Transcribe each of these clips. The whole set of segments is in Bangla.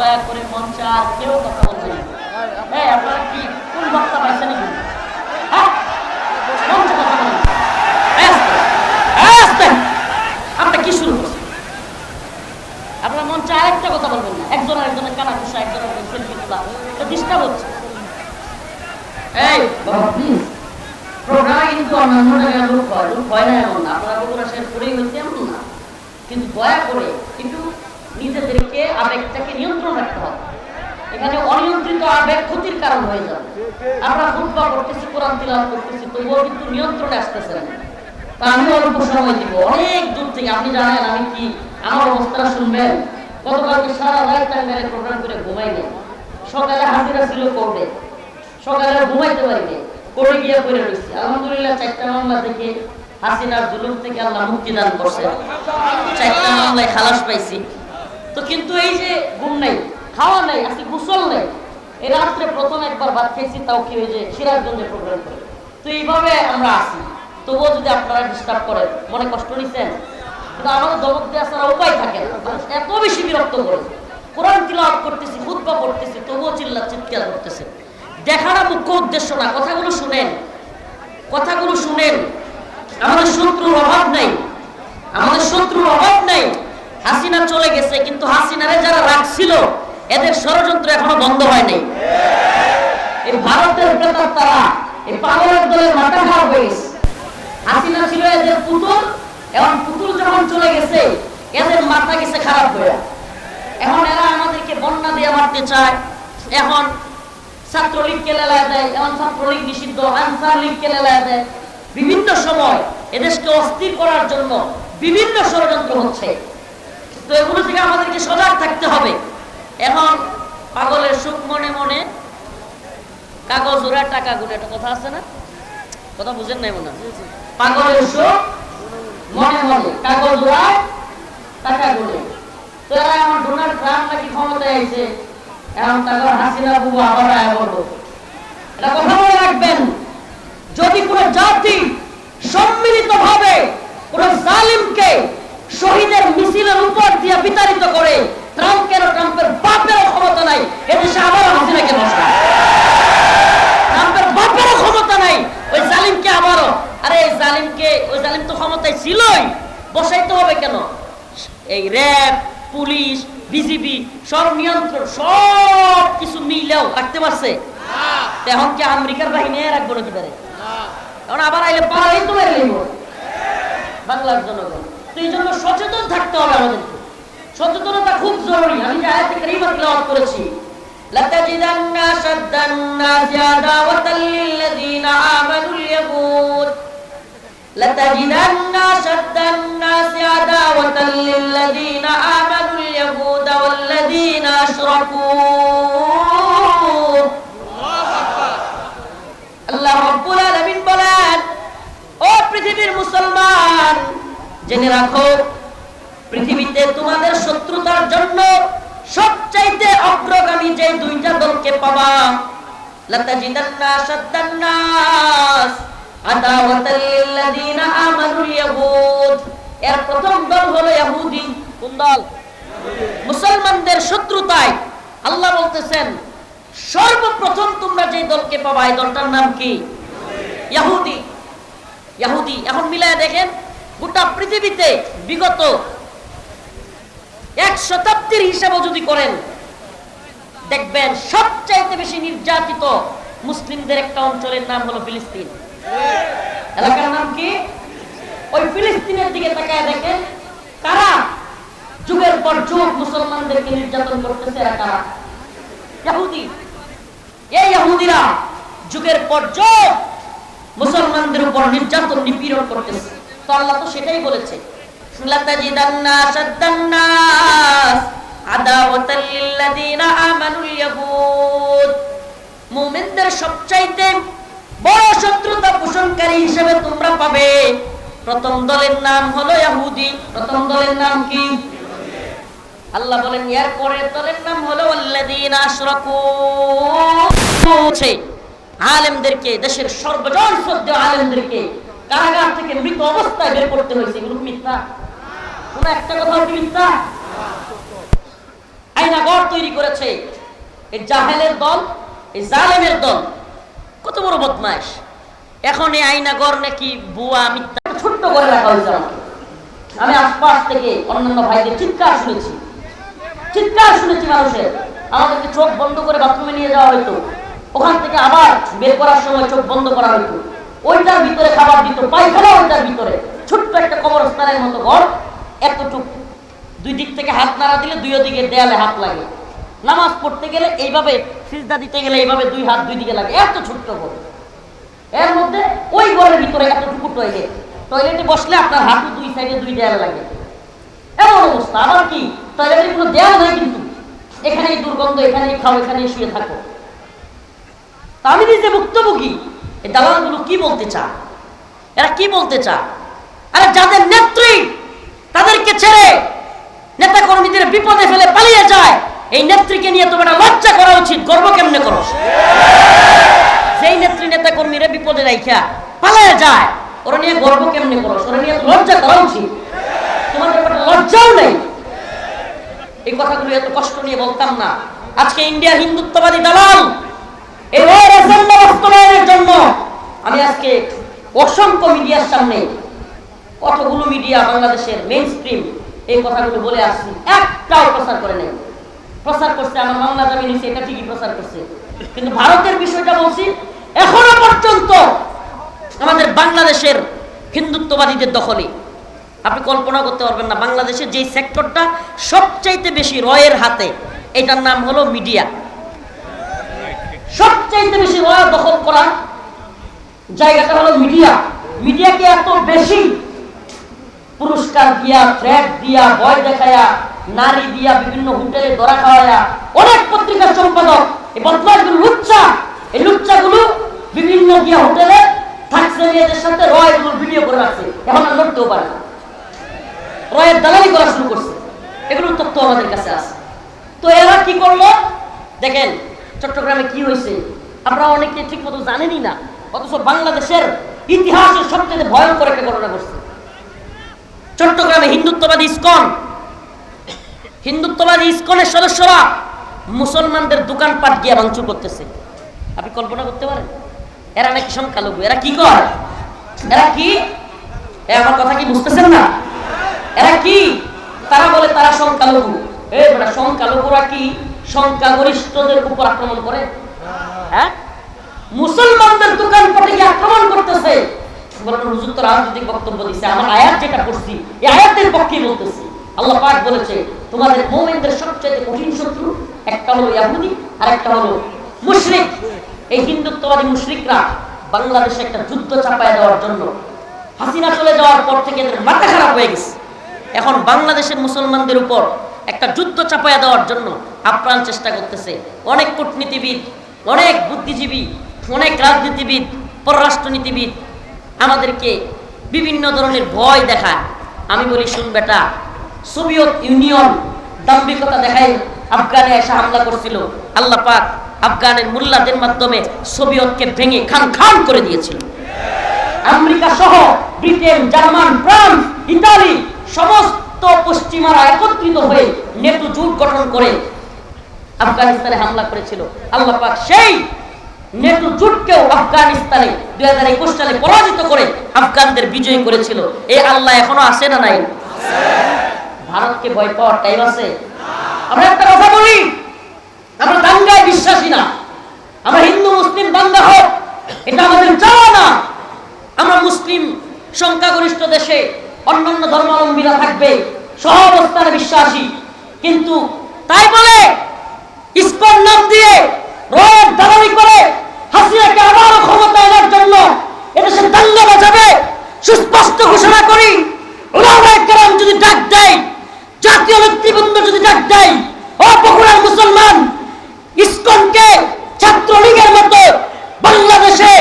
দয়া করে মঞ্চে আর কেউ কথা বলছে না। আপনারা কি কোন বক্তা পাইছেন নাকি? হ্যাঁ, মঞ্চে কথা বলেন। আপনারা কি শুরু করছেন? আপনারা মঞ্চে আরেকটা কথা বলবেন না। একজন আরেকজনের কানা ঘুষা, একজন আরেকজন সেলফি তোলা, এটা ডিস্টার্ব হচ্ছে। এই বাবা প্লিজ, প্রোগ্রামে কিন্তু অন্যান্য জায়গায় লোক হয় না এমন না, আপনারা বগুড়া শেষ করেই হয়েছে এমন না, কিন্তু দয়া করে একটু নিজেদেরকে আবেগটাকে নিয়ন্ত্রণ রাখতে হবে। এখানে অনিয়ন্ত্রিত আবেগ ক্ষতির কারণ হয়ে যাবে। আমরা খুতবা করতেছি, কোরআন তিলাওয়াত করতেছি, তবুও কিন্তু নিয়ন্ত্রণে আসতেছে না। তা আমি অল্প সময় দিব, অনেক দূর থেকে। আপনি জানেন আমি কি আমার অবস্থা শুনবেন? গতকালকে সারা রাত টাইমের প্রোগ্রাম করে ঘুমাই নেই। সকালে হাজিরা ছিল করবে, সকালে ঘুমাইতে পারিনি, করে গিয়ে করে রয়েছি। আলহামদুলিল্লাহ 4টা মামলা থেকে, হাসিনার জুলুম থেকে আল্লাহ মুক্তি দান করছে। 4টা মামলায় খালাস পাইছি। তো কিন্তু এই যে ঘুম নাই, খাওয়া নাই, আজকে গোসল নাই, এই রাত্রে প্রথম একবার ভাত খেয়েছি, তাও কি ওই যে সিরাজগঞ্জে প্রোগ্রাম করে। তো এইভাবে আমরা আসি, তবুও যদি আপনারা ডিস্টার্ব করেন, মনে কষ্ট নিচ্ছেন, কিন্তু আমাদের দমক দেওয়া ছাড়া উপায় থাকে না। এত বেশি বিরক্ত করে কোরআন তিলাওয়াত করতেছি, খুতবা করতেছি, তবুও চিৎকার করতেছে। দেখাটা মুখ্য উদ্দেশ্য না। কথাগুলো শুনেন, কথাগুলো শুনেন। আমাদের শত্রুর অভাব নাই, আমাদের শত্রুর অভাব নাই। হাসিনা চলে গেছে, কিন্তু হাসিনারে যারা রাখছিল এদের ষড়যন্ত্র এখনো বন্ধ হয় নাই। এই ভারতের প্রেতাত্মারা, তারা এই পাগলের দলের মাথা খারাপ হয়ে গেছে। হাসিনা ছিল এদের পুতুল, এখন পুতুল যখন চলে গেছে এদের মাথা গেছে খারাপ হয়ে। এখন এরা আমাদেরকে বন্যা দিয়ে মারতে চায়, এখন ছাত্রলীগকে লেলায় দেয়, এখন ছাত্রলীগ নিষিদ্ধ, আনসার লীগকে লেলায় দেয়। বিভিন্ন সময় এদেশকে অস্থির করার জন্য বিভিন্ন ষড়যন্ত্র হচ্ছে। তো এগুলো থেকে আমাদেরকে সজাগ থাকতে হবে। এখন পাগলের সুখ মনে মনে, কাগজ ওরা টাকা গুনে, একটা কথা আছে না? কথা বুঝেন নাই মনে হয়? পাগলের সুখ মনে মনে, কাগজ ওরা টাকা গুনে। তো এরা এখন ডোনাল্ড ট্রাম্প নাকি ক্ষমতায় আইছে, এখন তারপর হাসিনা বুবু আবার আয়া বলবো। এটা কথা মনে রাখবেন, যদি কোন জাতি সম্মিলিত ভাবে কোন জালিমকে শহীদের মিছিলের উপর দিয়ে বিতাড়িত করে, ট্রাম্পের বাপেরও ক্ষমতা নাই এদেশে আবার হাসিনাকে বসায়। ট্রাম্পের বাপেরও ক্ষমতা নাই ওই জালিমকে আবারও। আরে এই জালিমকে, ওই জালিম তো ক্ষমতায় ছিলই, বসাইতে হবে কেন? এই র্যাব, পুলিশ, বিজিবি সব নিয়ন্ত্রণ, সব কিছু মিলেও রাখতে পারছে। এখন কি আমেরিকার বাহিনী রাখবো নাকি পারে? এখন আবার আইলে পারাই তো বাংলার জনগণ। তো এই জন্য সচেতন থাকতে হবে আমাদেরকে, সচেতনতা খুব জরুরি। আমি যে আয়াতে কারিমা তিলাওয়াত করেছি, লাতাজিদান্না শাদ্দান নাসি আদাওয়াতাল লিল্লাযিনা আমানুল ইয়াহুদ, লাতাজিদান্না শাদ্দান নাসি আদাওয়াতাল লিল্লাযিনা আমানুল ইয়াহুদ ওয়াল্লাযিনা আশরাকু। আল্লাহ রাব্বুল আলামিন বলেন, ও পৃথিবীর মুসলমান, জেনে রাখো পৃথিবীতে তোমাদের শত্রুতার জন্য সবচাইতে অগ্রগামী যে দুইটা দলকে পাবা, লাতাজিদান্না শাদ্দান নাস আদাওয়াতাল লিল্লাযিনা আমানুল ইয়াহুদ। এর প্রথম দল হলো ইহুদি। কোন দল? মুসলমানদের শত্রুতায় আল্লাহ বলতেছেন সর্বপ্রথম তোমরা যে দলকে পাবা, এই দলটার নাম কি? ইহুদি। ইহুদি। এখন মিলায় দেখেন, গোটা পৃথিবীতে বিগত 1 শতাব্দীর হিসাব যদি করেন, দেখবেন সবচাইতে বেশি নির্যাতিত মুসলিমদের একটা অঞ্চলের নাম হলো ফিলিস্তিন। এলাকার নাম কি? ওই ফিলিস্তিনের দিকে তাকায় দেখেন, কারা যুগের পর যুগ মুসলমানদেরকে নির্যাতন করতেছে? এরা কারা? ইহুদি। এই ইহুদিরা যুগের পর যুগ মুসলমানদের উপর নির্যাতন নিপীড়ন করতেছে। তো আল্লাহ তো সেটাই বলেছে, লাতাজিদান্না শাদ্দান নাস আদাওয়াতাল লিল্লাযিনা আমানুল ইয়াহুদ। মুমিনদের সবচাইতে বড় শত্রুতা পোষণকারী হিসেবে তোমরা পাবে প্রথম দলের নাম হলো ইহুদি। প্রথম দলের নাম কি? আল্লাহ বলেন এর পরের দলের নাম হলো ওয়াল্লাযিনা আশরাকু। আলেমদেরকে, দেশের সর্বজন শ্রদ্ধেয় আলেমদেরকে কারাগার থেকে মৃত অবস্থায় বের করতে হয়েছে। এগুলো মিথ্যা? কোন একটা কথা কি মিথ্যা? আইনাগর তৈরি করেছে এই জাহেলের দল, এই জালেমের দল। কত বড় বদমাইশ! এখন এই আইনাগর নাকি বুয়া মিথ্যা ছোট্ট করে রাখা হয়েছে আমাকে। আমি আশপাশ থেকে অন্যান্য ভাইদের চিৎকার শুনেছি মানুষের। আমাদেরকে চোখ বন্ধ করে বাথরুমে নিয়ে যাওয়া হইতো, ওখান থেকে আবার বের করার সময় চোখ বন্ধ করা হইতো। ওইটার ভিতরে খাবার দিত, পায়খানা ওইটার ভিতরে, ছোট্ট একটা কবরস্থানের মতো ঘর, এতটুকু। দুই দিক থেকে হাত নাড়া দিলে দুই দিকে দেয়ালে হাত লাগে। নামাজ পড়তে গেলে এইভাবে, সিজদা দিতে গেলে এইভাবে দুই হাত দুই দিকে লাগে, এত ছোট্ট ঘর। এর মধ্যে ওই ঘরের ভিতরে এতটুকু টয়লেট, টয়লেটে বসলে আপনার হাঁটু দুই সাইডে দুই দেয়াল লাগে, এমন অবস্থা। আবার কি টয়লেটের কোনো দেয়াল নাই, কিন্তু এখানেই দুর্গন্ধ, এখানেই খাও, এখানেই শুয়ে থাকো। তা আমি নিজে ভুক্তভোগী। এই দালালগুলো কি বলতে চায়? এরা কি বলতে চায়? আরে যাদের নেত্রী তাদেরকে ছেড়ে নেতা কর্মীদের বিপদে ফেলে পালিয়ে যায়, এই নেত্রীকে নিয়ে তোমার লজ্জা করা উচিত। গর্ব কেমনে করো? যেই নেত্রী নেতা কর্মীরা বিপদে রাইখা পালিয়ে যায়, ওরা নিয়ে গর্ব কেমনে করো? ওরা নিয়ে লজ্জা করা উচিত। তোমাদের ব্যাপারে লজ্জাও নেই। এই কথাগুলো এত কষ্ট নিয়ে বলতাম না। আজকে ইন্ডিয়ার হিন্দুত্ববাদী দালাল এই এজেন্ডা বাস্তবায়নের জন্য আমি আজকে অসংখ্য মিডিয়ার সামনে, কতগুলো মিডিয়া বাংলাদেশের মেইন স্ট্রিম এই কথাগুলো বলে আসছি, একটাও প্রচার করে নেই। প্রচার করছে আমার বাংলা দাবি নিচ্ছে, এটা ঠিকই প্রচার করছে, কিন্তু ভারতের বিষয়টা বলছি, এখনো পর্যন্ত আমাদের বাংলাদেশের হিন্দুত্ববাদীদের দখলে। আপনি কল্পনা করতে পারবেন না, বাংলাদেশের যেই সেক্টরটা সবচাইতে বেশি রয়ের হাতে, এটার নাম হলো মিডিয়া। সবচাইতে বেশি রয় দখল করা জায়গাটা হলো মিডিয়া। মিডিয়াকে এত বেশি পুরস্কার দিয়া, ফ্ল্যাট দিয়া, ভয় দেখায়া, নারী দিয়া, বিভিন্ন হোটেলে ধরা খাওয়ায়া, অনেক পত্রিকার সম্পাদক এই বদমাশগুলো লুচ্চা, এই লুচ্চাগুলো বিভিন্ন দিয়া হোটেলে থাকছে মেয়েদের সাথে রয়গুলো ভিডিও করে রাখছে, এখন আর লড়তেও পারে না, রয়ের দালালি করা শুরু করছে। এগুলোর তথ্য আমাদের কাছে আছে। তো এরা কি করলো দেখেন, চট্টগ্রামে কি হয়েছে আমরা অনেকে ঠিক মতো জানেনই না, অথচ বাংলাদেশের ইতিহাসের সবচেয়ে ভয়ঙ্কর একটা ঘটনা ঘটছে। চট্টগ্রামে হিন্দুত্ববাদী ইসকনের সদস্যরা মুসলমানদের দোকানপাট গিয়ে ভাঙচুর করতেছে। আপনি কল্পনা করতে পারেন? এরা নাকি সংখ্যালঘু। এরা কি করে? এরা কি, আমার কথা কি বুঝতেছেন না? এরা কি? তারা বলে তারা সংখ্যালঘু। সংখ্যালঘুরা কি সংখ্যাগরিষ্ঠদের উপর আক্রমণ করে? হ্যাঁ, মুসলমানদের দোকানপাটে গিয়ে আক্রমণ করতেছে। হুজুর তো রাজনৈতিক বক্তব্য দিচ্ছে, আমার আয়াত যেটা পড়ছি এই আয়াতের পক্ষে বলতেছি। আল্লাহ পাক বলেছে তোমাদের মুমিনদের সবচেয়ে কঠিন শত্রু একটা হলো ইহুদি আর একটা হলো মুশরিক। এই হিন্দুত্ববাদী মুশরিকরা বাংলাদেশে একটা যুদ্ধ চাপায় দেওয়ার জন্য, হাসিনা চলে যাওয়ার পর থেকে এদের মাথা খারাপ হয়ে গেছে। এখন বাংলাদেশের মুসলমানদের উপর একটা যুদ্ধ চাপায়া দেওয়ার জন্য আপ্রাণ চেষ্টা করতেছে। অনেক কূটনীতিবিদ, অনেক বুদ্ধিজীবী, অনেক রাজনীতিবিদ, পররাষ্ট্রনীতিবিদ আমাদেরকে বিভিন্ন ধরনের ভয় দেখায়। আমি বলি শুন বেটা, সোভিয়েত ইউনিয়ন দাম্ভিকতা দেখায় আফগানে এসে হামলা করছিল, আল্লাহ পাক আফগানের মুল্লাদের মাধ্যমে সোভিয়েতকে ভেঙে খান খান করে দিয়েছিল। আমেরিকা সহ ব্রিটেন, জার্মান, ফ্রান্স, ইতালি সমস্ত পশ্চিমারা একত্রিত হয়ে নেটো জোট গঠন করে আফগানিস্তানে হামলা করেছিল। আল্লাহ পাক সেই নেটো জোটকেও আফগানিস্তানে 2021 সালে পরাজিত করে আফগানদের বিজয়ী করেছিল। এই আল্লাহ এখনো আছে না নাই? ভারতকে ভয় পাওয়ার টাইম আছে? আমরা একটা কথা বলি, আমরা দাঙ্গায় বিশ্বাসী না। আমরা হিন্দু মুসলিম দাঙ্গা হোক এটা আমাদের চাওয়া না। আমরা মুসলিম সংখ্যাগরিষ্ঠ দেশে অন্যান্য ধর্মাবলম্বীরা থাকবে, সহাবস্থানে বিশ্বাসী, কিন্তু তাই বলে ইসকন নাম দিয়ে রয়ের দালালি করে হাসিনাকে আবারও ক্ষমতা আনার জন্য এদেশে দাঙ্গা বাজাবে সুস্পষ্ট ঘোষণা করি। ওলামায়ে কেরাম যদি ডাক দেয়, জাতীয় নেতৃবৃন্দ যদি ডাক দেয়, ও বগুড়ার মুসলমান, ইসকনকে ছাত্রলীগের মতো বাংলাদেশে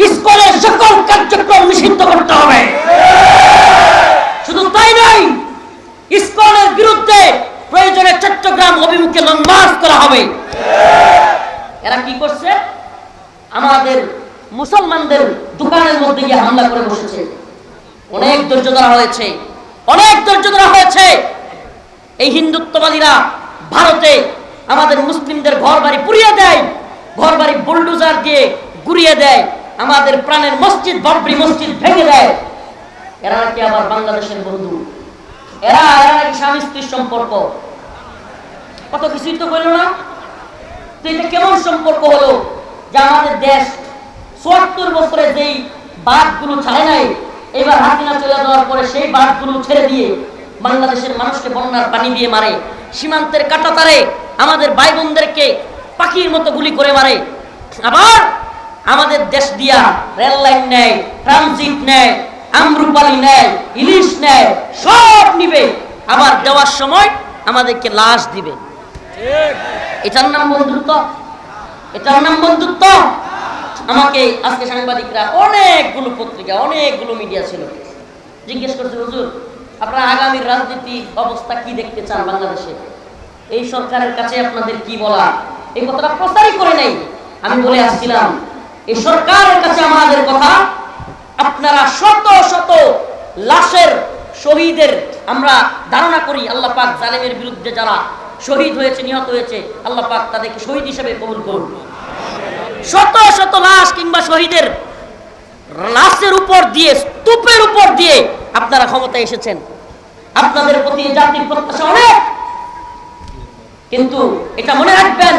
ইসকনের সকল কার্যক্রম নিষিদ্ধ করতে হবে। শুধু তাই নয়, ইসকনের বিরুদ্ধে প্রয়োজনে চট্টগ্রাম অভিমুখে লং মার্চ করা হবে। এরা কি করছে? আমাদের মুসলমানদের দোকানের মধ্যে গিয়ে হামলা করে বসেছে। অনেক ধৈর্য ধরা হয়েছে, অনেক ধৈর্য ধরা হয়েছে। এই হিন্দুত্ববাদীরা ভারতে আমাদের মুসলিমদের ঘর বাড়ি পুড়িয়ে দেয়, ঘর বাড়ি বুলডোজার দিয়ে গুড়িয়ে দেয়, আমাদের প্রাণের মসজিদ বাবরি মসজিদ ভেঙে দেয়। এরা নাকি আবার বাংলাদেশের বন্ধু, এরা নাকি স্বামী স্ত্রীর সম্পর্ক, কত কিছুই তো বললো না। তো এটা কেমন সম্পর্ক হলো যে আমাদের দেশ ৭৪ বছরে যেই বাঁধগুলো ছাড়ে নাই, এবার হাসিনা চলে যাওয়ার পরে সেই বাঁধগুলো ছেড়ে দিয়ে বাংলাদেশের মানুষকে বন্যার পানি দিয়ে মারে, সীমান্তের কাঁটাতারে আমাদের ভাই বোনদেরকে পাখির মতো গুলি করে মারে। আবার আমাদের দেশ দিয়া রেল লাইন নেয়, ট্রানজিট নেয়, আমরুপালি নেয়, ইলিশ নেয়, সব নিবে, আবার দেওয়ার সময় আমাদেরকে লাশ দিবে। এটার নাম বন্ধুত্ব? এটার নাম বন্ধুত্ব? আমাকে আজকে সাংবাদিকরা, অনেকগুলো পত্রিকা, অনেকগুলো মিডিয়া ছিল, জিজ্ঞেস করছে, হুজুর আপনারা আগামীর রাজনীতি অবস্থা কি দেখতে চান বাংলাদেশে, এই সরকারের কাছে আপনাদের কি বলা? এই কথাটা প্রচারই করে নাই। আমি বলে আসছিলাম, এই সরকারের কাছে আমাদের কথা, আপনারা শত শত লাশের শহীদের আমরা ধারণা করি, আল্লাহ পাক জালেমের বিরুদ্ধে যারা শহীদ হয়েছে, নিহত হয়েছে, আল্লাহ পাক তাদেরকে শহীদ হিসেবে কবুল করুন। শত শত লাশ কিংবা শহীদের লাশের উপর দিয়ে, স্তূপের উপর দিয়ে আপনারা ক্ষমতায় এসেছেন, আপনাদের প্রতি জাতির প্রত্যাশা অনেক। কিন্তু এটা মনে রাখবেন,